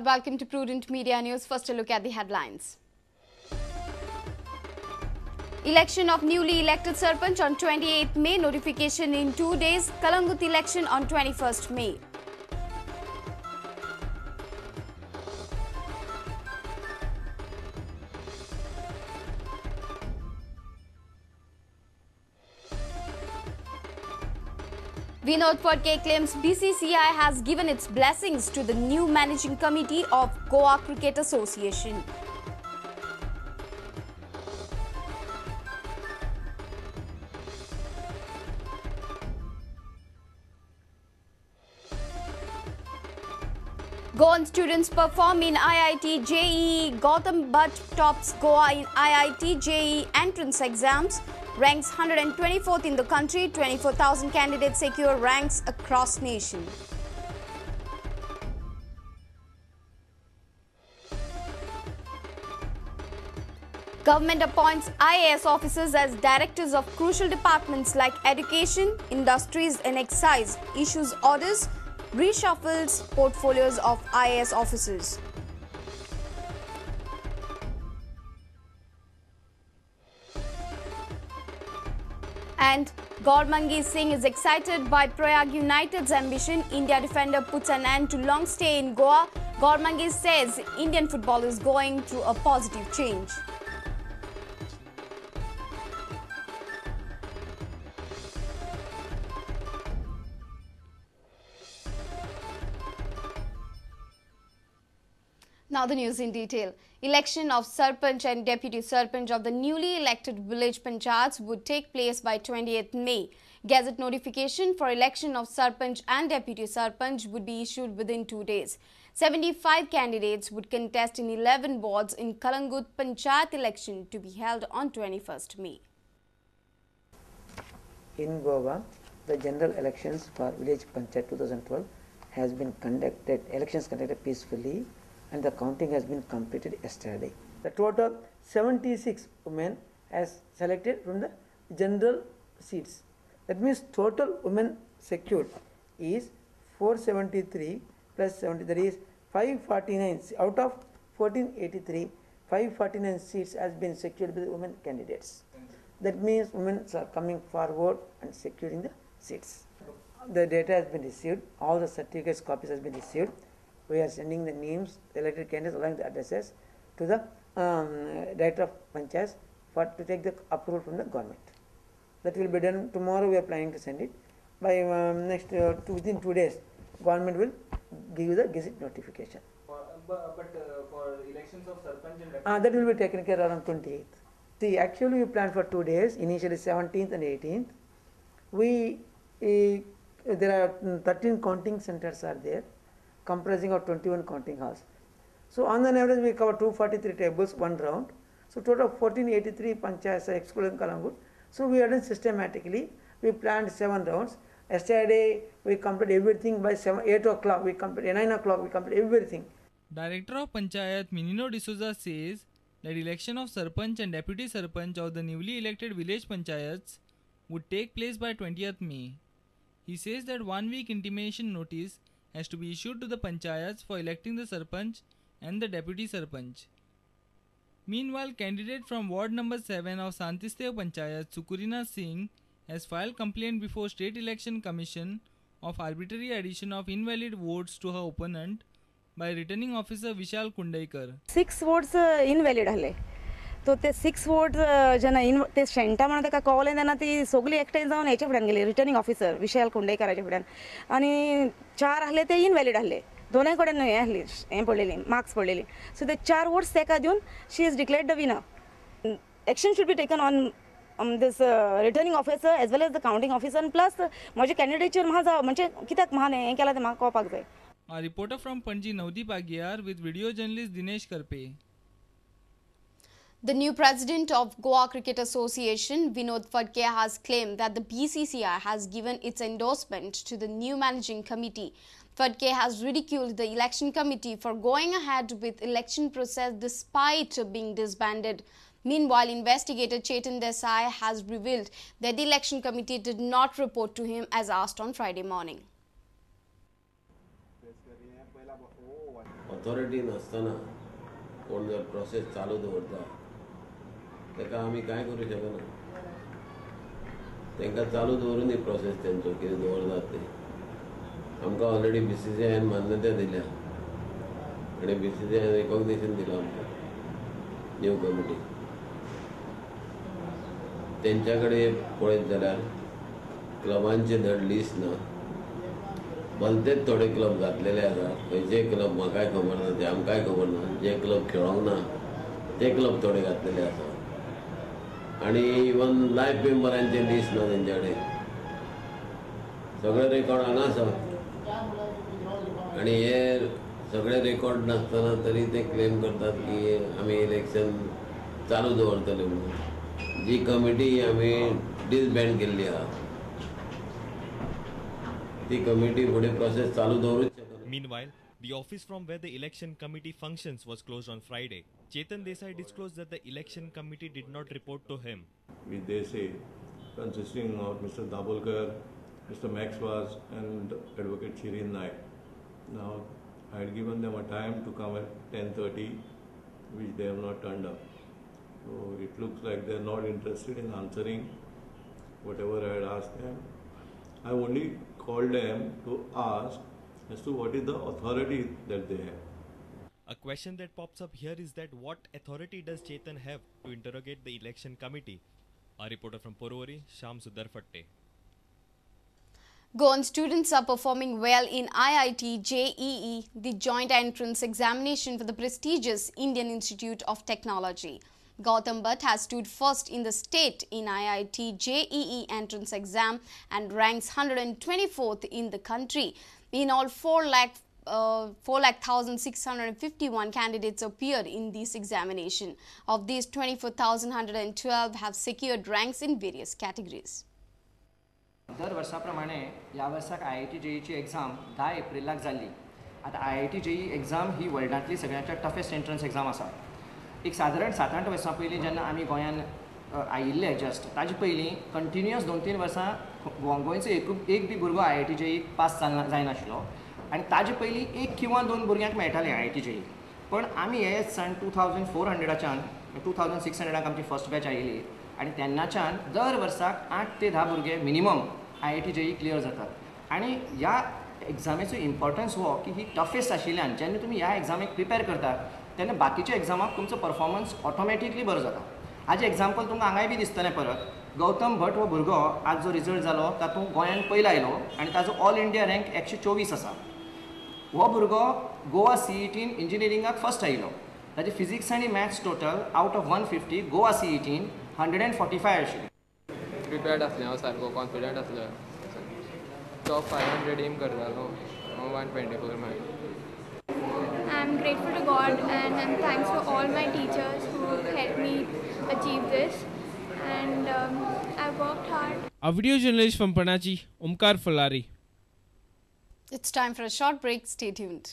welcome to Prudent Media News. First, a look at the headlines. Election of newly elected Sarpanch on 28th May, notification in 2 days. Kalangut election on 21st May. Vinod Phadke claims BCCI has given its blessings to the new managing committee of Goa Cricket Association. Goan students perform in IIT JEE. Gautam Bhatt tops Goa in IIT JEE entrance exams. Ranks 124th in the country. 24,000 candidates secure ranks across nation. Government appoints IAS officers as directors of crucial departments like education, industries and excise. Issues orders. Reshuffles portfolios of IAS officers. And Gauramangi Singh is excited by Prayag United's ambition. India defender puts an end to long stay in Goa. Gauramangi says Indian football is going through a positive change. Now the news in detail. Election of Sarpanch and Deputy Sarpanch of the newly elected village panchayats would take place by 20th May. Gazette notification for election of Sarpanch and Deputy Sarpanch would be issued within 2 days. 75 candidates would contest in 11 wards in Kalangut Panchayat election to be held on 21st May. In Goa, the general elections for village panchayat 2012 has been conducted, elections conducted peacefully, and the counting has been completed yesterday. The total 76 women has selected from the general seats. That means total women secured is 473 plus 70, that is 549. Out of 1483, 549 seats has been secured by the women candidates. That means women are coming forward and securing the seats. The data has been received, all the certificates copies has been received. We are sending the names, the elected candidates along the addresses to the director of panchayats to take the approval from the government. That will be done tomorrow. We are planning to send it by within 2 days. Government will give you the gazette notification. But for elections of Sarpanch and that will be taken care around 28th. See, actually we planned for 2 days. Initially 17th and 18th. There are 13 counting centers are there, comprising of 21 counting halls. So on an average we cover 243 tables, one round. So total of 1483 panchayats excluding Kalangut. So we are done systematically. We planned 7 rounds. Yesterday we completed everything by 8 o'clock. We completed 9 o'clock. We completed everything. Director of Panchayat Minino D'Souza says that election of Sarpanch and Deputy Sarpanch of the newly elected village panchayats would take place by 20th May. He says that 1 week intimation notice has to be issued to the panchayats for electing the Sarpanch and the Deputy Sarpanch. Meanwhile, candidate from Ward number 7 of Santistev Panchayat, Sukurina Singh, has filed complaint before State Election Commission of arbitrary addition of invalid votes to her opponent by returning officer Vishal Kundaikar. 6 votes invalid आले. तो ते 6 votes जन ते Santa म्हणा का call येना ती सगळी एकठांय जाऊन याच्या फुड्यान गेली रिटर्निंग ऑफिसर विशाल कुंडेकराच्या फुड्यान आणि 4 आले ते इनवॅलिड आले दोनही कडेन हे आसली हे पडलेली मार्क्स पडलेली सो ते 4 votes तेका दिवन she is declared the winner action should be taken on this returning officer as well as the counting officer and plus माझे कॅन्डिडेटचेर म्हाका म्हणजे कित्याक म्हान हे केला ते म्हाका कळपाक जाय. A reporter from Panji Navdeep Agyar with video journalist Dinesh Karpe. The new president of Goa Cricket Association, Vinod Phadke, has claimed that the BCCI has given its endorsement to the new managing committee. Phadke has ridiculed the election committee for going ahead with election process despite being disbanded. Meanwhile, investigator Chetan Desai has revealed that the election committee did not report to him as asked on Friday morning. Authority नासतना कोण जर process चालू दवरता ताका आमी कांय करूं शकना. तांकां चालू दवरून दी प्रोसेस तेंचो कितें दवरतात ते. आमकां ऑलरेडी BCCIन मान्यता दिल्या आनी BCCIन रिकॉग्निशन दिलां आमकां न्यू कमिटी. तेंच्या कडेन पळयत जाल्यार क्लबांचे धड लिस्ट ना. भलतेच थोडे क्लब घातलेले आसा. खंयचे क्लब म्हाकाय खबर ना, ते आमकांय खबर ना. जे क्लब खेळोंक ना ते क्लब थोडे घातलेले आसा. आनी इवन लायफ मेंबरांचे लिस्ट ना तेंच्या कडेन. सगळे रेकॉर्ड हांगा आसा आनी हे सगळे रेकॉर्ड नासतना तरी ते क्लेम करतात की आमी इलेक्शन चालू दवरतले म्हणून. जी कमिटी आमी डिसबँड केल्ली आहा ती कमिटी फुडें प्रोसेस चालू दवरूच शकना. Meanwhile, the office from where the election committee functions was closed on Friday. Chetan Desai disclosed that the election committee did not report to him. With Desai, consisting of Mr. Dabholkar, Mr. Max Vaz and Advocate Shirin Naik. Now, I had given them a time to come at 10:30, which they have not turned up. So it looks like they are not interested in answering whatever I had asked them. I only called them to ask as to what is the authority that they have. A question that pops up here is that what authority does Chetan have to interrogate the election committee? A reporter from Porvorim, Shyam Sundar Fatte. Goan students are performing well in IIT JEE, the joint entrance examination for the prestigious Indian Institute of Technology. Gautam Bhatt has stood first in the state in IIT JEE entrance exam and ranks 124th in the country. In all, 4,651 candidates appeared in this examination. Of these, 24,112 have secured ranks in various categories. दर वर्षाप्रमाणे ह्या वर्साक IIT JEEची exam 10 एप्रिलाक जाल्ली. आता IIT JEE exam ही वर्ल्डांतली सगळ्यांच्या toughest entrance exam आसा. एक सादारण 7-8 वर्सां पयलीं जेन्ना आमी गोंयान आयिल्ले जस्ट ताजे पयलीं कंटिन्युअस 2-3 वर्सां गोंयचो एक बी भुरगो IIT JEE पास जायनाशिल्लो आनी ताजे पयलीं 1 किंवा 2 भुरग्यांक मेळटालें IIT JEE. पण आमी हे सन 2400च्यान 2600 आमची फर्स्ट बॅच आयिल्ली आनी तेन्नाच्यान दर वर्साक 8 ते 10 भुरगे मिनिमम IIT JEE क्लियर जातात. आनी ह्या एग्जामीचो इम्पॉर्टन्स हो की ही टफेस्ट आशिल्ल्यान जेन्ना तुमी ह्या एग्जामीक प्रिपेर करतात तेन्ना बाकीच्या एग्जामाक तुमचो परफॉर्मन्स ऑटोमॅटिकली बरो जाता. हाजें एग्जाम्पल तुमकां हांगाय बी दिसतलें परत. गौतम भट हो भुरगो आज जो रिजल्ट जालो तातूंत गोंयान पयलो आयलो आनी ताजो ऑल इंडिया रँक 124 आसा. हो भुरगो गोवा CETन इंजिनियरिंगाक फर्स्ट आयलो. ताजे फिजिक्स आनी maths total out of 150 Goa CETन 145 आशिल्ली. प्रिपेर्ड आसलें हांव सारको कॉन्फिडंट आसलो. टॉप 500 एम करतालो. 124 मागीर. I'm grateful to God and I'm thanks to all my teachers who helped me achieve this, and I've worked hard. A video journalist from Panaji, Omkar Falari. It's time for a short break. Stay tuned.